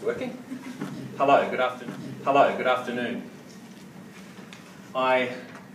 It's working. Hello, good afternoon. Hello, good afternoon. I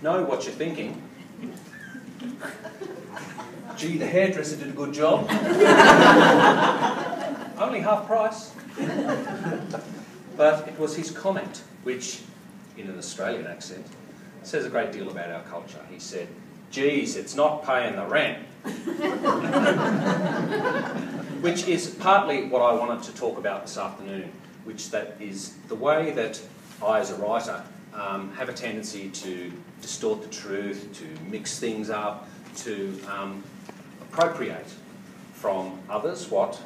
know what you're thinking. Gee, the hairdresser did a good job. Only half price. But it was his comment, which, in an Australian accent, says a great deal about our culture. He said, geez, it's not paying the rent. Which is partly what I wanted to talk about this afternoon, which that is the way that I, as a writer, have a tendency to distort the truth, to mix things up, to appropriate from others what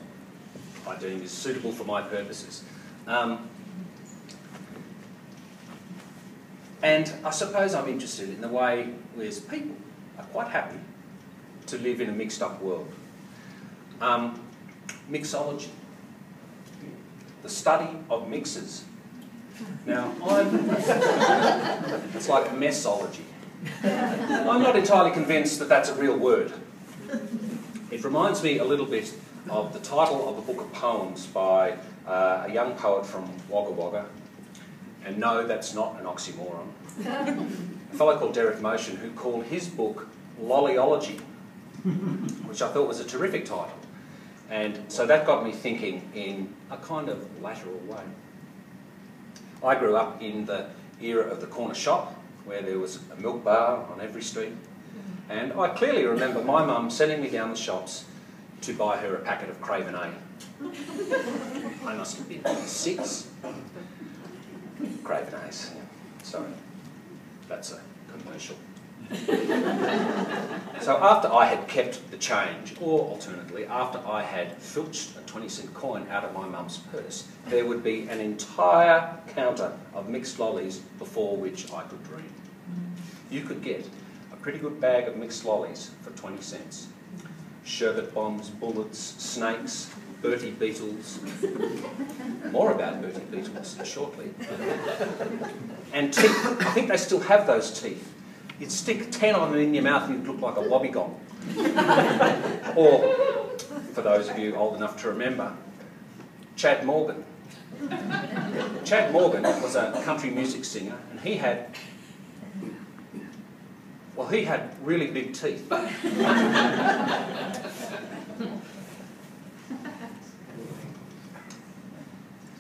I deem is suitable for my purposes. And I suppose I'm interested in the way where people are quite happy to live in a mixed up world. Mixology, the study of mixes. Now, it's like messology. I'm not entirely convinced that that's a real word. It reminds me a little bit of the title of a book of poems by a young poet from Wagga Wagga. And no, that's not an oxymoron. A fellow called Derek Motion, who called his book Lollyology, which I thought was a terrific title. And so that got me thinking in a kind of lateral way. I grew up in the era of the corner shop, where there was a milk bar on every street. And I clearly remember my mum sending me down the shops to buy her a packet of Craven A. I must have been 6. Craven A's. Sorry, that's a commercial. So after I had kept the change, or alternately, after I had filched a 20-cent coin out of my mum's purse, there would be an entire counter of mixed lollies before which I could dream. You could get a pretty good bag of mixed lollies for 20 cents. Sherbet bombs, bullets, snakes, Bertie Beetles. More about Bertie Beetles shortly. And teeth. I think they still have those teeth. You'd stick 10 of them in your mouth and you'd look like a wobbegong. Or, for those of you old enough to remember, Chad Morgan. Chad Morgan was a country music singer, and he had really big teeth.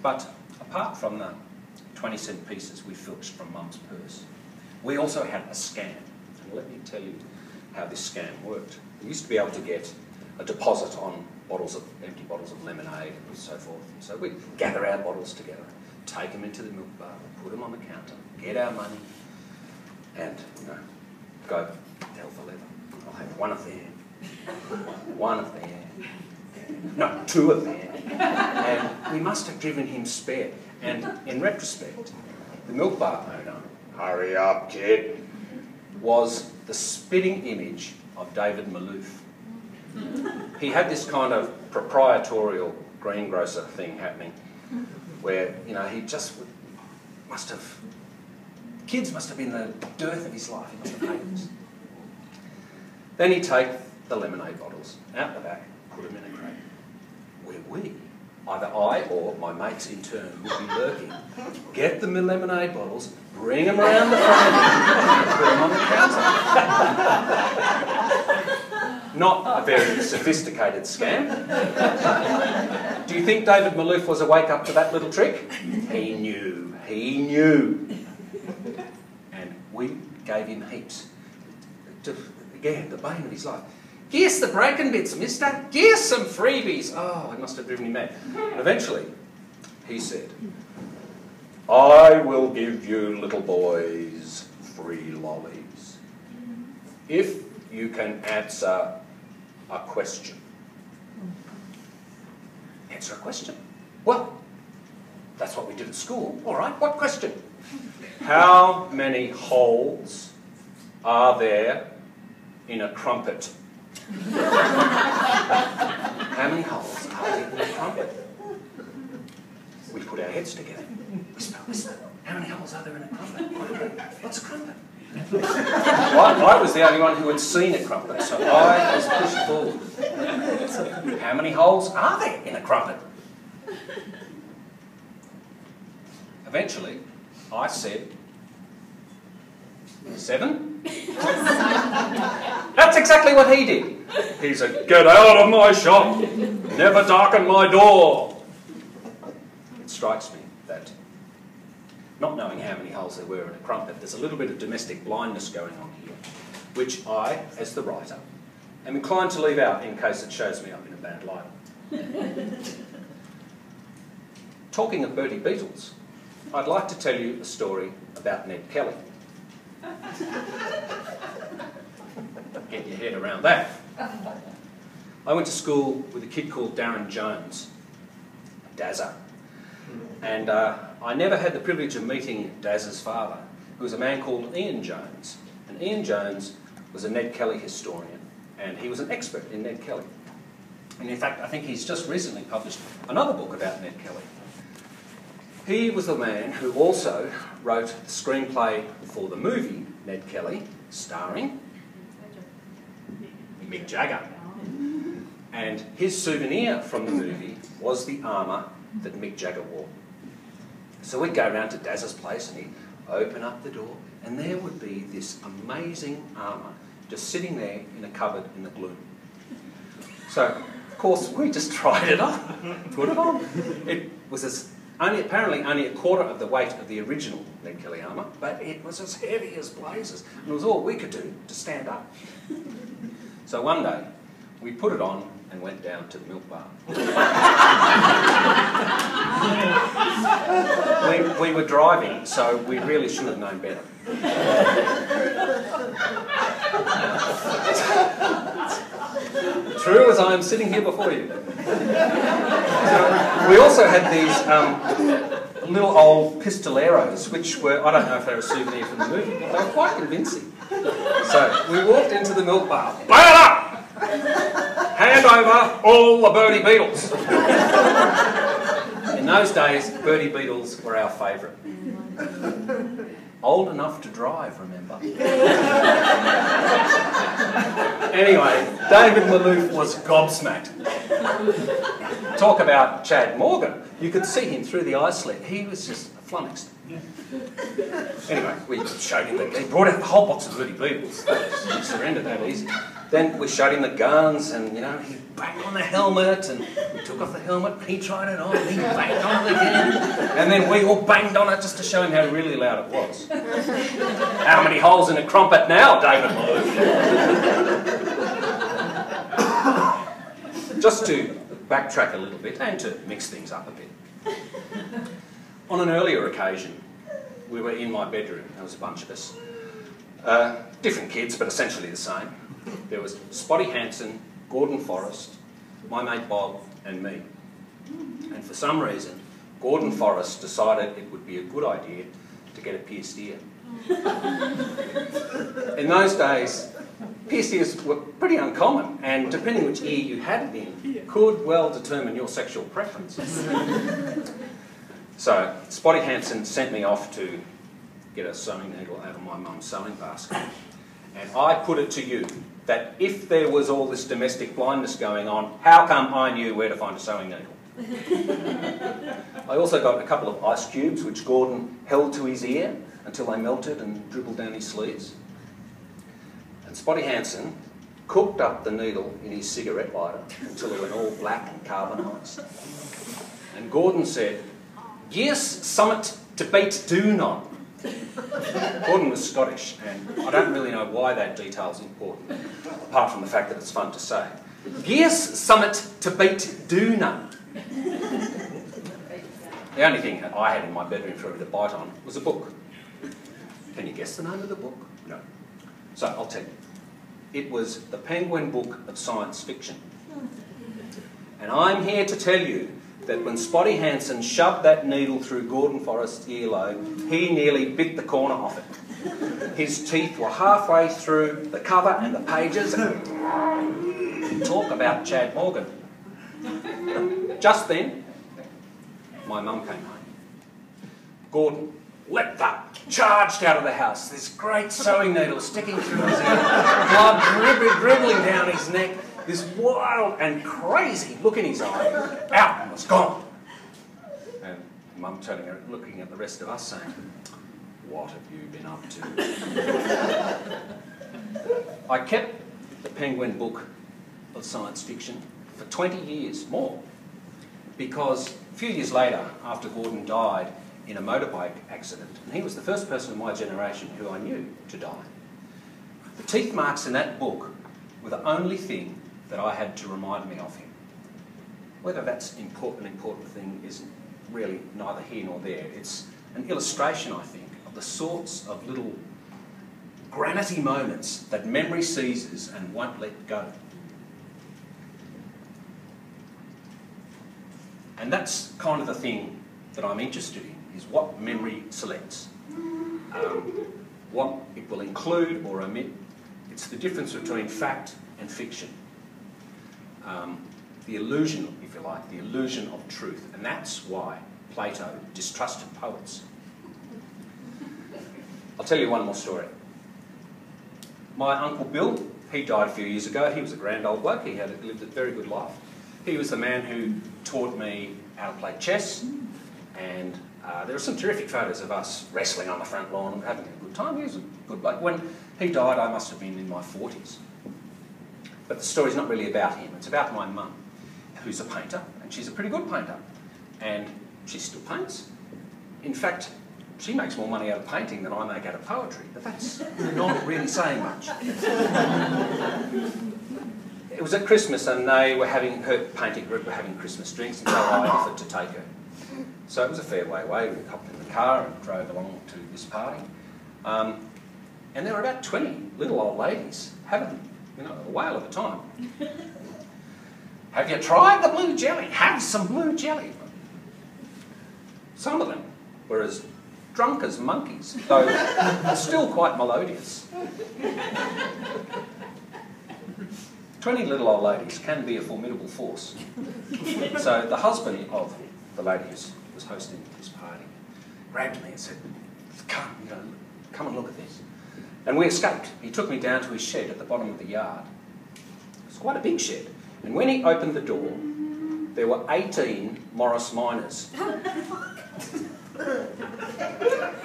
But apart from the 20-cent pieces we filched from Mum's purse, we also had a scam. And let me tell you how this scam worked. We used to be able to get a deposit on empty bottles of lemonade and so forth. And so we'd gather our bottles together, take them into the milk bar, put them on the counter, get our money, and go hell for leather. I'll have one of there, one of there, no, 2 of there. And we must have driven him spare. And in retrospect, the milk bar owner, hurry up, kid, was the spitting image of David Malouf. He had this kind of proprietorial greengrocer thing happening where, he just kids must have been the dearth of his life. He must have hated this. Then he'd take the lemonade bottles out the back, put them in a crate, where we, either I or my mates in turn, would be lurking, get the lemonade bottles, bring them around the front and put them on the counter. Not a very sophisticated scam. Do you think David Malouf was awake up to that little trick? He knew. And we gave him heaps. Again, the bane of his life. Here's the broken bits, mister. Here's some freebies. Oh, I must have driven him mad. And eventually, he said, I will give you little boys free lollies if you can answer a question. Answer a question? Well, that's what we did at school. All right, what question? How many holes are there in a crumpet? How many holes are there in a crumpet? We put our heads together. Whisper, whisper. How many holes are there in a crumpet? What's a crumpet? I was the only one who had seen a crumpet, so I was pushed forward. How many holes are there in a crumpet? eventually I said, 7? That's exactly what he did. He said, get out of my shop, never darken my door. It strikes me that, not knowing how many holes there were in a crumpet, there's a little bit of domestic blindness going on here, which I, as the writer, am inclined to leave out in case it shows me up in a bad light. Talking of Bertie Beetles, I'd like to tell you a story about Ned Kelly. Get your head around that. I went to school with a kid called Darren Jones, Dazza, and I never had the privilege of meeting Dazza's father, who was a man called Ian Jones. And Ian Jones was a Ned Kelly historian, and he was an expert in Ned Kelly. And in fact, I think he's just recently published another book about Ned Kelly. He was the man who also wrote the screenplay for the movie Ned Kelly, starring Mick Jagger. And his souvenir from the movie was the armour that Mick Jagger wore. So we'd go around to Dazza's place and he'd open up the door and there would be this amazing armour just sitting there in a cupboard in the gloom. So, of course, we just tried it on, put it on. It was apparently only a quarter of the weight of the original Ned Kelly armour, but it was as heavy as blazes, and it was all we could do to stand up. So one day, we put it on and went down to the milk bar. we were driving, so we really should have known better. True as I am sitting here before you. So we also had these little old pistoleros, which were, I don't know if they were a souvenir from the movie, but they were quite convincing. So we walked into the milk bar. Blow it up! Hand over all the Bertie Beetles. In those days, Bertie Beetles were our favourite. Old enough to drive, remember? Anyway, David Malouf was gobsmacked. Talk about Chad Morgan. You could see him through the eye slit. He was just flummoxed. Anyway, we showed him he brought out the whole box of Bertie Beetles. He surrendered that easy. Then we showed him the guns and, you know, he banged on the helmet and we took off the helmet and he tried it on and he banged on it again. And then we all banged on it just to show him how really loud it was. How many holes in a crumpet now, David Malouf? Just to backtrack a little bit and to mix things up a bit. On an earlier occasion, we were in my bedroom. There was a bunch of us. Different kids, but essentially the same. There was Spotty Hansen, Gordon Forrest, my mate Bob, and me. And for some reason, Gordon Forrest decided it would be a good idea to get a pierced ear. In those days, pierced ears were pretty uncommon, and depending which ear you had it in, could well determine your sexual preferences. So, Spotty Hansen sent me off to get a sewing needle out of my mum's sewing basket. And I put it to you that if there was all this domestic blindness going on, how come I knew where to find a sewing needle? I also got a couple of ice cubes which Gordon held to his ear until they melted and dribbled down his sleeves. And Spotty Hansen cooked up the needle in his cigarette lighter until it went all black and carbonised. And Gordon said, "Yes, summit to beat do not." Gordon was Scottish, and I don't really know why that detail's important, apart from the fact that it's fun to say. Yes, summit to beat do none. The only thing that I had in my bedroom for him to bite on was a book. Can you guess the name of the book? No. So I'll tell you. It was the Penguin Book of Science Fiction. And I'm here to tell you that when Spotty Hansen shoved that needle through Gordon Forrest's earlobe, he nearly bit the corner off it. His teeth were halfway through the cover and the pages. Talk about Chad Morgan. Just then, my mum came home. Gordon leapt up, charged out of the house, this great sewing needle sticking through his ear, blood dribbling down his neck, this wild and crazy look in his eye, out and was gone. And Mum turning around, looking at the rest of us saying, "What have you been up to?" I kept the Penguin book of science fiction for 20 years more, because a few years later, after Gordon died in a motorbike accident, and he was the first person in my generation who I knew to die, the teeth marks in that book were the only thing that I had to remind me of him. Whether that's an important thing is really neither here nor there. It's an illustration, I think, of the sorts of little granity moments that memory seizes and won't let go. And that's kind of the thing that I'm interested in, is what memory selects. What it will include or omit. It's the difference between fact and fiction. The illusion, if you like, the illusion of truth. And that's why Plato distrusted poets. I'll tell you one more story. My Uncle Bill, he died a few years ago. He was a grand old bloke. He had lived a very good life. He was the man who taught me how to play chess, and there are some terrific photos of us wrestling on the front lawn and having a good time. He was a good bloke. When he died, I must have been in my 40s. But the story's not really about him. It's about my mum, who's a painter, and she's a pretty good painter. And she still paints. In fact, she makes more money out of painting than I make out of poetry, but that's not really saying much. It was at Christmas, and her painting group were having Christmas drinks, and so I offered to take her. So it was a fair way away. We hopped in the car and drove along to this party. And there were about 20 little old ladies having, a whale of a time. "Have you tried the blue jelly? Have some blue jelly." Some of them were as drunk as monkeys, though still quite melodious. 20 little old ladies can be a formidable force. So the husband of the lady who was hosting this party grabbed me and said, come and look at this. And we escaped. He took me down to his shed at the bottom of the yard. It was quite a big shed. And when he opened the door, there were 18 Morris Minors.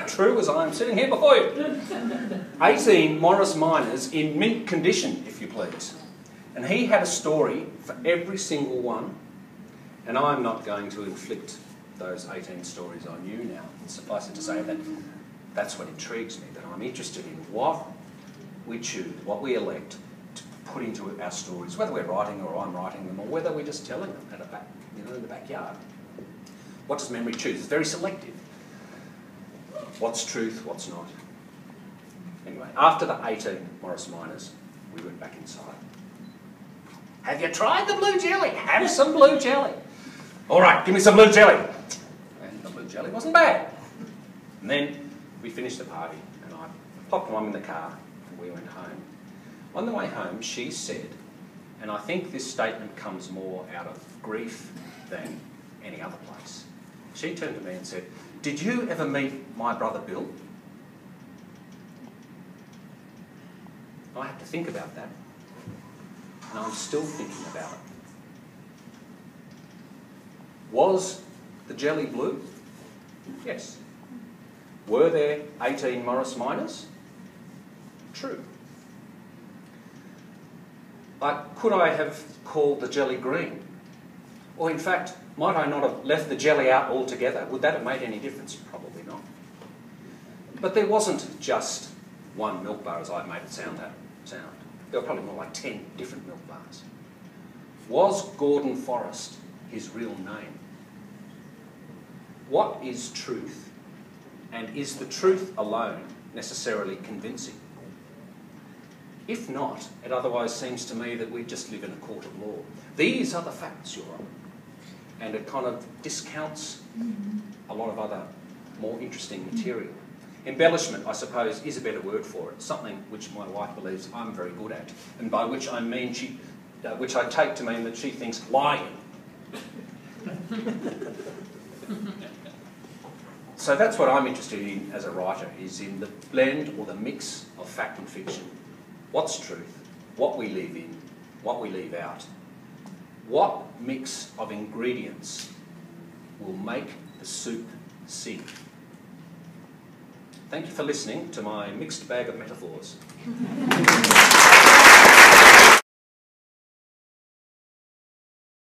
True as I am sitting here before you. 18 Morris Minors in mint condition, if you please. And he had a story for every single one. And I'm not going to inflict those 18 stories on you now. Suffice it to say that that's what intrigues me, that I'm interested in what we choose, what we elect to put into our stories, whether we're writing or I'm writing them, or whether we're just telling them at in the backyard. What does memory choose? It's very selective. What's truth, what's not. Anyway, after the 18 Morris Minors, we went back inside. "Have you tried the blue jelly? Have some blue jelly." "All right, give me some blue jelly." And the blue jelly wasn't bad. And then we finished the party, and I popped Mum in the car, and we went home. On the way home, she said, and I think this statement comes more out of grief than any other place. She turned to me and said, "Did you ever meet my brother Bill?" I had to think about that. And I'm still thinking about it. Was the jelly blue? Yes. Were there 18 Morris Minors? True. Could I have called the jelly green? Or in fact, might I not have left the jelly out altogether? Would that have made any difference? Probably not. But there wasn't just one milk bar as I've made it sound. There were probably more like 10 different milk bars. Was Gordon Forrest his real name? What is truth? And is the truth alone necessarily convincing? If not, it otherwise seems to me that we just live in a court of law. These are the facts, Your Honour. And it kind of discounts a lot of other more interesting material. Embellishment, I suppose, is a better word for it. Something which my wife believes I'm very good at, and by which I mean which I take to mean that she thinks lying. So that's what I'm interested in as a writer, is in the blend or the mix of fact and fiction. What's truth? What we leave in? What we leave out? What mix of ingredients will make the soup Thank you for listening to my mixed bag of metaphors.